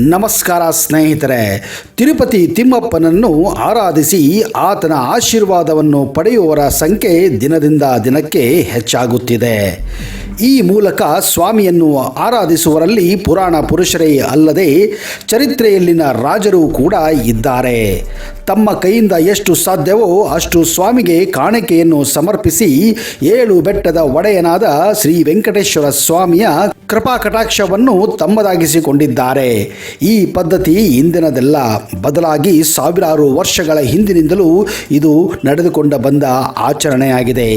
ನಮಸ್ಕಾರ ಸ್ನೇಹಿತರೆ. ತಿರುಪತಿ ತಿಮ್ಮಪ್ಪನನ್ನು ಆರಾಧಿಸಿ ಆತನ ಆಶೀರ್ವಾದವನ್ನು ಪಡೆಯುವವರ ಸಂಖ್ಯೆ ದಿನದಿಂದ ದಿನಕ್ಕೆ ಹೆಚ್ಚಾಗುತ್ತಿದೆ. ಈ ಮೂಲಕ ಸ್ವಾಮಿಯನ್ನು ಆರಾಧಿಸುವವರಲ್ಲಿ ಪುರಾಣ ಪುರುಷರೇ ಅಲ್ಲದೆ ಚರಿತ್ರೆಯಲ್ಲಿನ ರಾಜರು ಕೂಡ ಇದ್ದಾರೆ. ತಮ್ಮ ಕೈಯಿಂದ ಎಷ್ಟು ಸಾಧ್ಯವೋ ಅಷ್ಟು ಸ್ವಾಮಿಗೆ ಕಾಣಿಕೆಯನ್ನು ಸಮರ್ಪಿಸಿ 7 ಬೆಟ್ಟದ ಒಡೆಯನಾದ ಶ್ರೀ ವೆಂಕಟೇಶ್ವರ ಸ್ವಾಮಿಯ ಕೃಪಾ ಕಟಾಕ್ಷವನ್ನು ತಮ್ಮದಾಗಿಸಿಕೊಂಡಿದ್ದಾರೆ. ಈ ಪದ್ಧತಿ ಇಂದಿನದಲ್ಲ, ಬದಲಾಗಿ ಸಾವಿರಾರು ವರ್ಷಗಳ ಹಿಂದಿನಿಂದಲೂ ಇದು ನಡೆದುಕೊಂಡು ಬಂದ ಆಚರಣೆಯಾಗಿದೆ.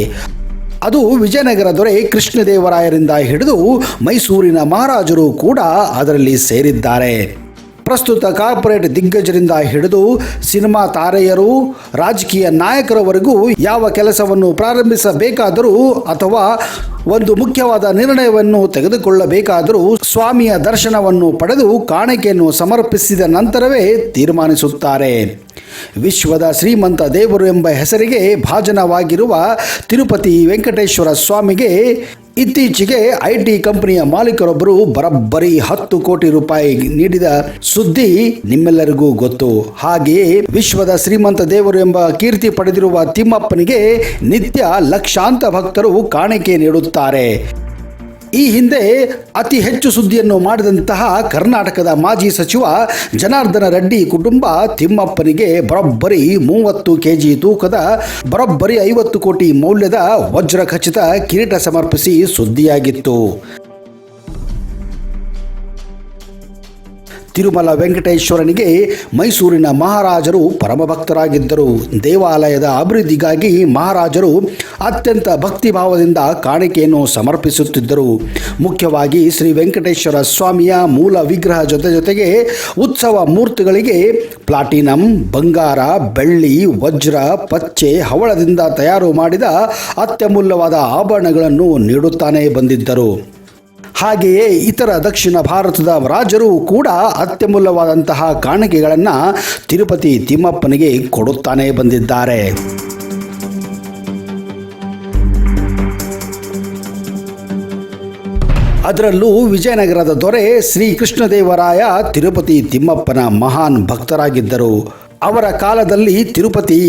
ಅದು ವಿಜಯನಗರ ದೊರೆ ಕೃಷ್ಣದೇವರಾಯರಿಂದ ಹಿಡಿದು ಮೈಸೂರಿನ ಮಹಾರಾಜರು ಕೂಡ ಅದರಲ್ಲಿ ಸೇರಿದ್ದಾರೆ. ಪ್ರಸ್ತುತ ಕಾರ್ಪೊರೇಟ್ ದಿಗ್ಗಜರಿಂದ ಹಿಡಿದು ಸಿನಿಮಾ ತಾರೆಯರು, ರಾಜಕೀಯ ನಾಯಕರವರೆಗೂ ಯಾವ ಕೆಲಸವನ್ನು ಪ್ರಾರಂಭಿಸಬೇಕಾದರೂ ಅಥವಾ ಒಂದು ಮುಖ್ಯವಾದ ನಿರ್ಣಯವನ್ನು ತೆಗೆದುಕೊಳ್ಳಬೇಕಾದರೂ ಸ್ವಾಮಿಯ ದರ್ಶನವನ್ನು ಪಡೆದು ಕಾಣಿಕೆಯನ್ನು ಸಮರ್ಪಿಸಿದ ನಂತರವೇ ತೀರ್ಮಾನಿಸುತ್ತಾರೆ. ವಿಶ್ವದ ಶ್ರೀಮಂತ ದೇವರು ಎಂಬ ಹೆಸರಿಗೆ ಭಾಜನವಾಗಿರುವ ತಿರುಪತಿ ವೆಂಕಟೇಶ್ವರ ಸ್ವಾಮಿಗೆ ಇತ್ತೀಚೆಗೆ IT ಕಂಪನಿಯ ಮಾಲೀಕರೊಬ್ಬರು ಬರೋಬ್ಬರಿ 10 ಕೋಟಿ ರೂಪಾಯಿ ನೀಡಿದ ಸುದ್ದಿ ನಿಮ್ಮೆಲ್ಲರಿಗೂ ಗೊತ್ತು. ಹಾಗೆಯೇ ವಿಶ್ವದ ಶ್ರೀಮಂತ ದೇವರು ಎಂಬ ಕೀರ್ತಿ ಪಡೆದಿರುವ ತಿಮ್ಮಪ್ಪನಿಗೆ ನಿತ್ಯ ಲಕ್ಷಾಂತರ ಭಕ್ತರು ಕಾಣಿಕೆ ನೀಡುತ್ತಾರೆ. ಈ ಹಿಂದೆ ಅತಿ ಹೆಚ್ಚು ಸುದ್ದಿಯನ್ನು ಮಾಡಿದಂತಹ ಕರ್ನಾಟಕದ ಮಾಜಿ ಸಚಿವ ಜನಾರ್ದನ ರೆಡ್ಡಿ ಕುಟುಂಬ ತಿಮ್ಮಪ್ಪನಿಗೆ ಬರೋಬ್ಬರಿ 30 kg ತೂಕದ ಬರೋಬ್ಬರಿ 50 ಕೋಟಿ ಮೌಲ್ಯದ ವಜ್ರ ಖಚಿತ ಕಿರೀಟ ಸಮರ್ಪಿಸಿ ಸುದ್ದಿಯಾಗಿತ್ತು. ತಿರುಮಲ ವೆಂಕಟೇಶ್ವರನಿಗೆ ಮೈಸೂರಿನ ಮಹಾರಾಜರು ಪರಮಭಕ್ತರಾಗಿದ್ದರು. ದೇವಾಲಯದ ಅಭಿವೃದ್ಧಿಗಾಗಿ ಮಹಾರಾಜರು ಅತ್ಯಂತ ಭಕ್ತಿಭಾವದಿಂದ ಕಾಣಿಕೆಯನ್ನು ಸಮರ್ಪಿಸುತ್ತಿದ್ದರು. ಮುಖ್ಯವಾಗಿ ಶ್ರೀ ವೆಂಕಟೇಶ್ವರ ಸ್ವಾಮಿಯ ಮೂಲ ವಿಗ್ರಹ ಜೊತೆಗೆ ಉತ್ಸವ ಮೂರ್ತಿಗಳಿಗೆ ಪ್ಲಾಟಿನಂ, ಬಂಗಾರ, ಬೆಳ್ಳಿ, ವಜ್ರ, ಪಚ್ಚೆ, ಹವಳದಿಂದ ತಯಾರು ಮಾಡಿದ ಅತ್ಯಮೂಲ್ಯವಾದ ಆಭರಣಗಳನ್ನು ನೀಡುತ್ತಾನೆ ಬಂದಿದ್ದರು. ಹಾಗೆಯೇ ಇತರ ದಕ್ಷಿಣ ಭಾರತದ ರಾಜರು ಕೂಡ ಅತ್ಯಮೂಲ್ಯವಾದಂತಹ ಕಾಣಿಕೆಗಳನ್ನು ತಿರುಪತಿ ತಿಮ್ಮಪ್ಪನಿಗೆ ಕೊಡುತ್ತಾನೆ ಬಂದಿದ್ದಾರೆ. ಅದರಲ್ಲೂ ವಿಜಯನಗರದ ದೊರೆ ಶ್ರೀ ಕೃಷ್ಣದೇವರಾಯ ತಿರುಪತಿ ತಿಮ್ಮಪ್ಪನ ಮಹಾನ್ ಭಕ್ತರಾಗಿದ್ದರು. ಅವರ ಕಾಲದಲ್ಲಿ ತಿರುಪತಿ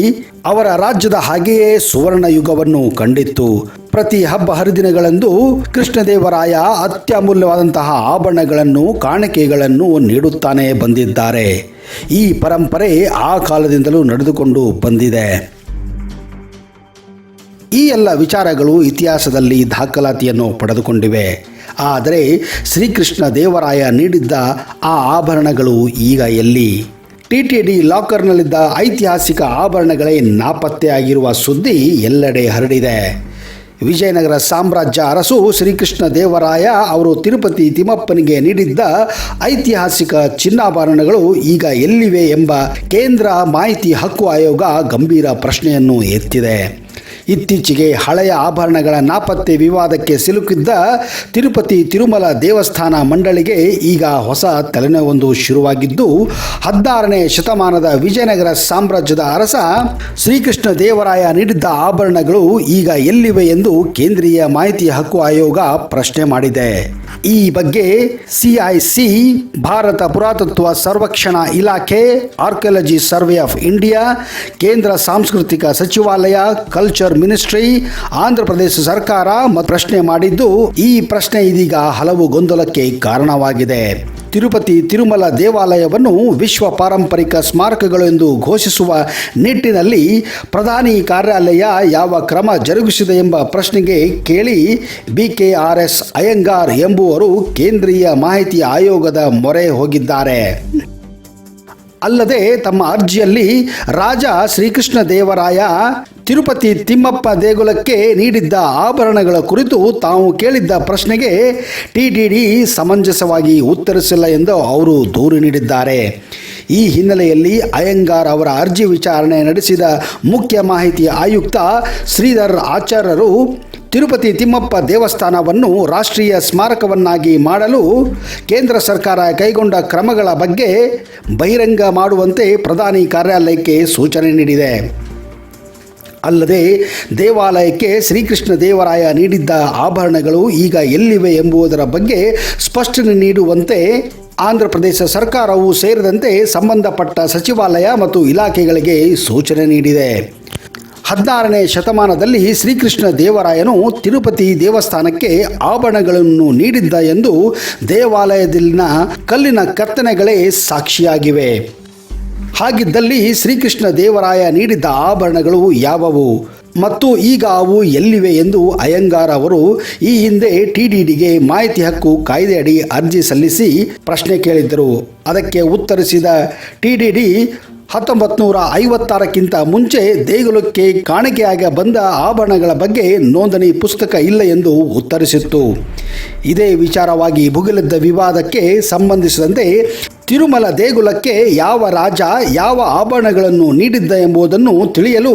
ಅವರ ರಾಜ್ಯದ ಹಾಗೆಯೇ ಸುವರ್ಣ ಯುಗವನ್ನು ಕಂಡಿತ್ತು. ಪ್ರತಿ ಹಬ್ಬ ಹರಿದಿನಗಳಂದು ಕೃಷ್ಣದೇವರಾಯ ಅತ್ಯಮೂಲ್ಯವಾದಂತಹ ಆಭರಣಗಳನ್ನು, ಕಾಣಿಕೆಗಳನ್ನು ನೀಡುತ್ತಾನೆ ಬಂದಿದ್ದಾರೆ. ಈ ಪರಂಪರೆ ಆ ಕಾಲದಿಂದಲೂ ನಡೆದುಕೊಂಡು ಬಂದಿದೆ. ಈ ಎಲ್ಲ ವಿಚಾರಗಳು ಇತಿಹಾಸದಲ್ಲಿ ದಾಖಲಾತಿಯನ್ನು ಪಡೆದುಕೊಂಡಿವೆ. ಆದರೆ ಶ್ರೀಕೃಷ್ಣ ದೇವರಾಯ ನೀಡಿದ್ದ ಆ ಆಭರಣಗಳು ಈಗ ಎಲ್ಲಿ? TTD ಲಾಕರ್ನಲ್ಲಿದ್ದ ಐತಿಹಾಸಿಕ ಆಭರಣಗಳೇ ನಾಪತ್ತೆಯಾಗಿರುವ ಸುದ್ದಿ ಎಲ್ಲೆಡೆ ಹರಡಿದೆ. ವಿಜಯನಗರ ಸಾಮ್ರಾಜ್ಯ ಅರಸು ಶ್ರೀಕೃಷ್ಣ ದೇವರಾಯ ಅವರು ತಿರುಪತಿ ತಿಮ್ಮಪ್ಪನಿಗೆ ನೀಡಿದ್ದ ಐತಿಹಾಸಿಕ ಚಿನ್ನಾಭರಣಗಳು ಈಗ ಎಲ್ಲಿವೆ ಎಂಬ ಕೇಂದ್ರ ಮಾಹಿತಿ ಹಕ್ಕು ಆಯೋಗ ಗಂಭೀರ ಪ್ರಶ್ನೆಯನ್ನು ಎತ್ತಿದೆ. ಇತ್ತೀಚೆಗೆ ಹಳೆಯ ಆಭರಣಗಳ ನಾಪತ್ತೆ ವಿವಾದಕ್ಕೆ ಸಿಲುಕಿದ್ದ ತಿರುಪತಿ ತಿರುಮಲ ದೇವಸ್ಥಾನ ಮಂಡಳಿಗೆ ಈಗ ಹೊಸ ತಲೆನೋವೊಂದು ಶುರುವಾಗಿದ್ದು, 16ನೇ ಶತಮಾನದ ವಿಜಯನಗರ ಸಾಮ್ರಾಜ್ಯದ ಅರಸ ಶ್ರೀಕೃಷ್ಣ ದೇವರಾಯ ನೀಡಿದ್ದ ಆಭರಣಗಳು ಈಗ ಎಲ್ಲಿವೆ ಎಂದು ಕೇಂದ್ರೀಯ ಮಾಹಿತಿ ಹಕ್ಕು ಆಯೋಗ ಪ್ರಶ್ನೆ ಮಾಡಿದೆ. ಈ ಬಗ್ಗೆ CIC, ಭಾರತ ಪುರಾತತ್ವ ಸರ್ವೇಕ್ಷಣಾ ಇಲಾಖೆ, ಆರ್ಕಿಯಾಲಜಿ ಸರ್ವೆ ಆಫ್ ಇಂಡಿಯಾ, ಕೇಂದ್ರ ಸಾಂಸ್ಕೃತಿಕ ಸಚಿವಾಲಯ, ಕಲ್ಚರ್ ಮಿನಿಸ್ಟ್ರಿ, ಆಂಧ್ರ ಪ್ರದೇಶ ಸರ್ಕಾರ ಪ್ರಶ್ನೆ ಮಾಡಿದ್ದು, ಈ ಪ್ರಶ್ನೆ ಇದೀಗ ಹಲವು ಗೊಂದಲಕ್ಕೆ ಕಾರಣವಾಗಿದೆ. ತಿರುಪತಿ ತಿರುಮಲ ದೇವಾಲಯವನ್ನು ವಿಶ್ವ ಪಾರಂಪರಿಕ ಸ್ಮಾರಕಗಳು ಎಂದು ಘೋಷಿಸುವ ನಿಟ್ಟಿನಲ್ಲಿ ಪ್ರಧಾನಿ ಕಾರ್ಯಾಲಯ ಯಾವ ಕ್ರಮ ಜರುಗಿಸಿದೆ ಎಂಬ ಪ್ರಶ್ನೆಗೆ ಕೇಳಿ BKRS ಅಯ್ಯಂಗಾರ್ ಎಂಬುವರು ಕೇಂದ್ರೀಯ ಮಾಹಿತಿ ಆಯೋಗದ ಮೊರೆ ಹೋಗಿದ್ದಾರೆ. ಅಲ್ಲದೆ ತಮ್ಮ ಅರ್ಜಿಯಲ್ಲಿ ರಾಜ ಶ್ರೀಕೃಷ್ಣ ದೇವರಾಯ ತಿರುಪತಿ ತಿಮ್ಮಪ್ಪ ದೇಗುಲಕ್ಕೆ ನೀಡಿದ್ದ ಆಭರಣಗಳ ಕುರಿತು ತಾವು ಕೇಳಿದ್ದ ಪ್ರಶ್ನೆಗೆ TTD ಸಮಂಜಸವಾಗಿ ಉತ್ತರಿಸಿಲ್ಲ ಎಂದು ಅವರು ದೂರು ನೀಡಿದ್ದಾರೆ. ಈ ಹಿನ್ನೆಲೆಯಲ್ಲಿ ಅಯ್ಯಂಗಾರ್ ಅವರ ಅರ್ಜಿ ವಿಚಾರಣೆ ನಡೆಸಿದ ಮುಖ್ಯ ಮಾಹಿತಿ ಆಯುಕ್ತ ಶ್ರೀಧರ್ ಆಚಾರ್ಯರು ತಿರುಪತಿ ತಿಮ್ಮಪ್ಪ ದೇವಸ್ಥಾನವನ್ನು ರಾಷ್ಟ್ರೀಯ ಸ್ಮಾರಕವನ್ನಾಗಿ ಮಾಡಲು ಕೇಂದ್ರ ಸರ್ಕಾರ ಕೈಗೊಂಡ ಕ್ರಮಗಳ ಬಗ್ಗೆ ಬಹಿರಂಗ ಮಾಡುವಂತೆ ಪ್ರಧಾನಿ ಕಾರ್ಯಾಲಯಕ್ಕೆ ಸೂಚನೆ ನೀಡಿದೆ. ಅಲ್ಲದೆ ದೇವಾಲಯಕ್ಕೆ ಶ್ರೀಕೃಷ್ಣ ದೇವರಾಯ ನೀಡಿದ್ದ ಆಭರಣಗಳು ಈಗ ಎಲ್ಲಿವೆ ಎಂಬುದರ ಬಗ್ಗೆ ಸ್ಪಷ್ಟನೆ ನೀಡುವಂತೆ ಆಂಧ್ರ ಪ್ರದೇಶ ಸರ್ಕಾರವು ಸೇರಿದಂತೆ ಸಂಬಂಧಪಟ್ಟ ಸಚಿವಾಲಯ ಮತ್ತು ಇಲಾಖೆಗಳಿಗೆ ಸೂಚನೆ ನೀಡಿದೆ. 16ನೇ ಶತಮಾನದಲ್ಲಿ ಶ್ರೀಕೃಷ್ಣ ದೇವರಾಯನು ತಿರುಪತಿ ದೇವಸ್ಥಾನಕ್ಕೆ ಆಭರಣಗಳನ್ನು ನೀಡಿದ್ದ ಎಂದು ದೇವಾಲಯದಲ್ಲಿನ ಕಲ್ಲಿನ ಕೆತ್ತನೆಗಳೇ ಸಾಕ್ಷಿಯಾಗಿವೆ. ಹಾಗಿದ್ದಲ್ಲಿ ಶ್ರೀಕೃಷ್ಣ ದೇವರಾಯ ನೀಡಿದ್ದ ಆಭರಣಗಳು ಯಾವುವು ಮತ್ತು ಈಗ ಅವು ಎಲ್ಲಿವೆ ಎಂದು ಅಯ್ಯಂಗಾರ್ ಅವರು ಈ ಹಿಂದೆ TDDಗೆ ಮಾಹಿತಿ ಹಕ್ಕು ಕಾಯ್ದೆಯಡಿ ಅರ್ಜಿ ಸಲ್ಲಿಸಿ ಪ್ರಶ್ನೆ ಕೇಳಿದ್ದರು. ಅದಕ್ಕೆ ಉತ್ತರಿಸಿದ TDD 1956ಕ್ಕಿಂತ ಮುಂಚೆ ದೇಗುಲಕ್ಕೆ ಕಾಣಿಕೆಯಾಗಿ ಬಂದ ಆಭರಣಗಳ ಬಗ್ಗೆ ನೋಂದಣಿ ಪುಸ್ತಕ ಇಲ್ಲ ಎಂದು ಉತ್ತರಿಸಿತ್ತು. ಇದೇ ವಿಚಾರವಾಗಿ ಭುಗಿಲೆದ್ದ ವಿವಾದಕ್ಕೆ ಸಂಬಂಧಿಸಿದಂತೆ ತಿರುಮಲ ದೇಗುಲಕ್ಕೆ ಯಾವ ರಾಜ ಯಾವ ಆಭರಣಗಳನ್ನು ನೀಡಿದ್ದ ಎಂಬುದನ್ನು ತಿಳಿಯಲು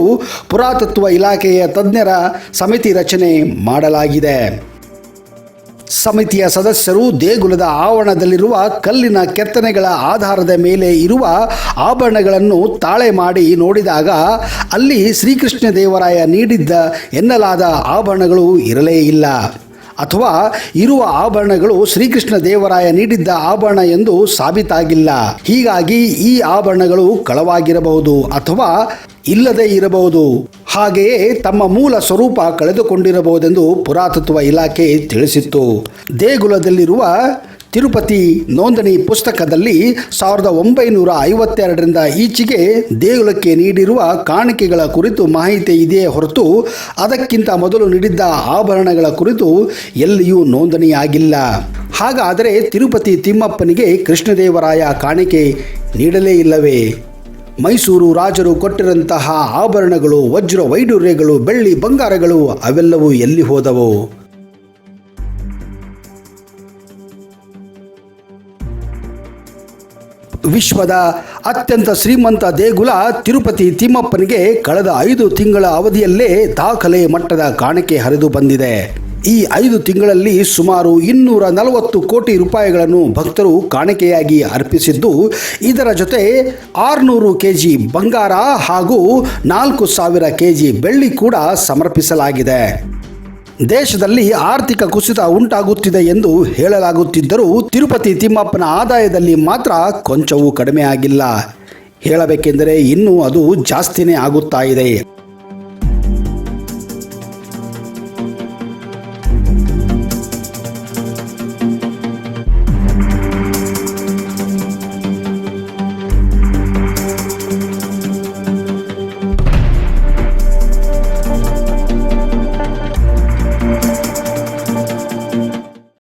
ಪುರಾತತ್ವ ಇಲಾಖೆಯ ತಜ್ಞರ ಸಮಿತಿ ರಚನೆ ಮಾಡಲಾಗಿದೆ. ಸಮಿತಿಯ ಸದಸ್ಯರು ದೇಗುಲದ ಆವರಣದಲ್ಲಿರುವ ಕಲ್ಲಿನ ಕೆತ್ತನೆಗಳ ಆಧಾರದ ಮೇಲೆ ಇರುವ ಆಭರಣಗಳನ್ನು ತಾಳೆ ಮಾಡಿ ನೋಡಿದಾಗ ಅಲ್ಲಿ ಶ್ರೀಕೃಷ್ಣ ದೇವರಾಯ ನೀಡಿದ್ದ ಎನ್ನಲಾದ ಆಭರಣಗಳು ಇರಲೇ ಇಲ್ಲ, ಅಥವಾ ಇರುವ ಆಭರಣಗಳು ಶ್ರೀಕೃಷ್ಣ ದೇವರಾಯ ನೀಡಿದ್ದ ಆಭರಣ ಎಂದು ಸಾಬೀತಾಗಿಲ್ಲ. ಹೀಗಾಗಿ ಈ ಆಭರಣಗಳು ಕಳವಾಗಿರಬಹುದು ಅಥವಾ ಇಲ್ಲದೇ ಇರಬಹುದು. ಹಾಗೆಯೇ ತಮ್ಮ ಮೂಲ ಸ್ವರೂಪ ಕಳೆದುಕೊಂಡಿರಬಹುದೆಂದು ಪುರಾತತ್ವ ಇಲಾಖೆ ತಿಳಿಸಿತ್ತು. ದೇಗುಲದಲ್ಲಿರುವ ತಿರುಪತಿ ನೋಂದಣಿ ಪುಸ್ತಕದಲ್ಲಿ 1952ರಿಂದ ಈಚೆಗೆ ದೇಗುಲಕ್ಕೆ ನೀಡಿರುವ ಕಾಣಿಕೆಗಳ ಕುರಿತು ಮಾಹಿತಿ ಇದೆಯೇ ಹೊರತು ಅದಕ್ಕಿಂತ ಮೊದಲು ನೀಡಿದ್ದ ಆಭರಣಗಳ ಕುರಿತು ಎಲ್ಲಿಯೂ ನೋಂದಣಿಯಾಗಿಲ್ಲ. ಹಾಗಾದರೆ ತಿರುಪತಿ ತಿಮ್ಮಪ್ಪನಿಗೆ ಕೃಷ್ಣದೇವರಾಯ ಕಾಣಿಕೆ ನೀಡಲೇ ಇಲ್ಲವೇ? ಮೈಸೂರು ರಾಜರು ಕೊಟ್ಟಿರಂತಹ ಆಭರಣಗಳು, ವಜ್ರ ವೈಡೂರ್ಯಗಳು, ಬೆಳ್ಳಿ ಬಂಗಾರಗಳು ಅವೆಲ್ಲವೂ ಎಲ್ಲಿ ಹೋದವು? ವಿಶ್ವದ ಅತ್ಯಂತ ಶ್ರೀಮಂತ ದೇಗುಲ ತಿರುಪತಿ ತಿಮ್ಮಪ್ಪನಿಗೆ ಕಳೆದ 5 ತಿಂಗಳ ಅವಧಿಯಲ್ಲೇ ದಾಖಲೆ ಮಟ್ಟದ ಕಾಣಿಕೆ ಹರಿದು ಬಂದಿದೆ. ಈ 5 ತಿಂಗಳಲ್ಲಿ ಸುಮಾರು 240 ಕೋಟಿ ರೂಪಾಯಿಗಳನ್ನು ಭಕ್ತರು ಕಾಣಿಕೆಯಾಗಿ ಅರ್ಪಿಸಿದ್ದು, ಇದರ ಜೊತೆ 600 kg ಬಂಗಾರ ಹಾಗೂ 4000 kg ಬೆಳ್ಳಿ ಕೂಡ ಸಮರ್ಪಿಸಲಾಗಿದೆ. ದೇಶದಲ್ಲಿ ಆರ್ಥಿಕ ಕುಸಿತ ಉಂಟಾಗುತ್ತಿದೆ ಎಂದು ಹೇಳಲಾಗುತ್ತಿದ್ದರೂ ತಿರುಪತಿ ತಿಮ್ಮಪ್ಪನ ಆದಾಯದಲ್ಲಿ ಮಾತ್ರ ಕೊಂಚವೂ ಕಡಿಮೆ ಆಗಿಲ್ಲ. ಹೇಳಬೇಕೆಂದರೆ ಇನ್ನೂ ಅದು ಜಾಸ್ತಿನೇ ಆಗುತ್ತಾ ಇದೆ.